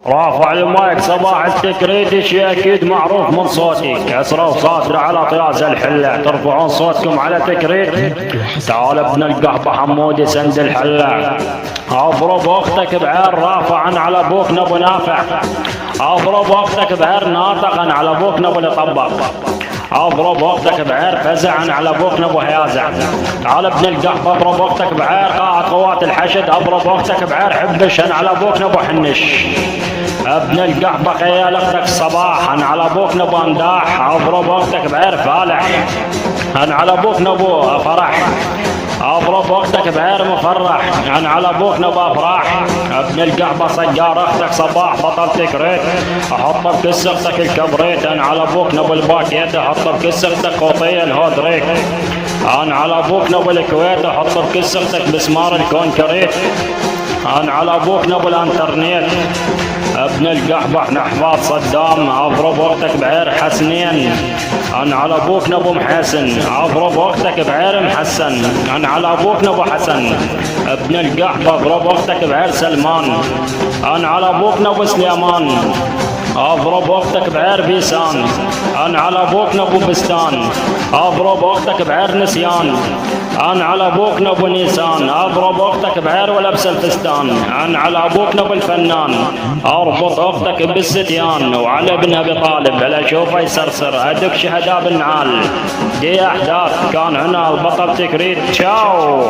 رافع المايك صباح التكريت، شي اكيد معروف من صوتي، كسره وصادر على طياز الحله، ترفعون صوتكم على تكريت. تعال ابن القحطه حمودي سند الحله، اضرب اختك بعير رافعا على ابوك نبو نافع، اضرب اختك بعير ناطقا على ابوك نبو لطبق، اضرب اختك بعير فزعا على ابوك نبو هيازع. تعال ابن القحطه اضرب اختك بعير قائد قوات الحشد، اضرب اختك بعير حبشا على ابوك نبو حنش. ابن القحطه خيال اختك صباحا على ابوك نبو امداح، اضرب اختك بعير فالح ان على ابوك نبو فرح، اضرب اختك بعير مفرح ان على ابوك نبو افراح. ابن القحطه صجار اختك صباح بطل تكريت، احط بكس اختك الكبريت ان على ابوك نبو الباكيت، احط بكس اختك قوطيه الهودريك ان على ابوك نبو الكويت، احط بكس اختك مسمار الكونكريت ان على ابوك نبو الانترنت. ابن القحبح نحفاظ صدام، اضرب اختك بعير حسنين ان على ابوك نبو محسن، اضرب اختك بعير محسن ان على ابوك نبو حسن. ابن القحبح اضرب اختك بعير سلمان ان على ابوك نبو سليمان، اضرب اختك بعير بيسان ان على ابوك نبو بستان، اضرب اختك بعير نسيان ان على ابوك نبو نيسان، اضرب اختك بعير ولبس الفستان ان على ابوك نبو الفنان، اربط اختك بالستيان وعلى ابن ابي طالب بلا اشوفه يسرسر، ادق شهداء بالنعال. دي احداث كان هنا البطل تكريت. تشاو.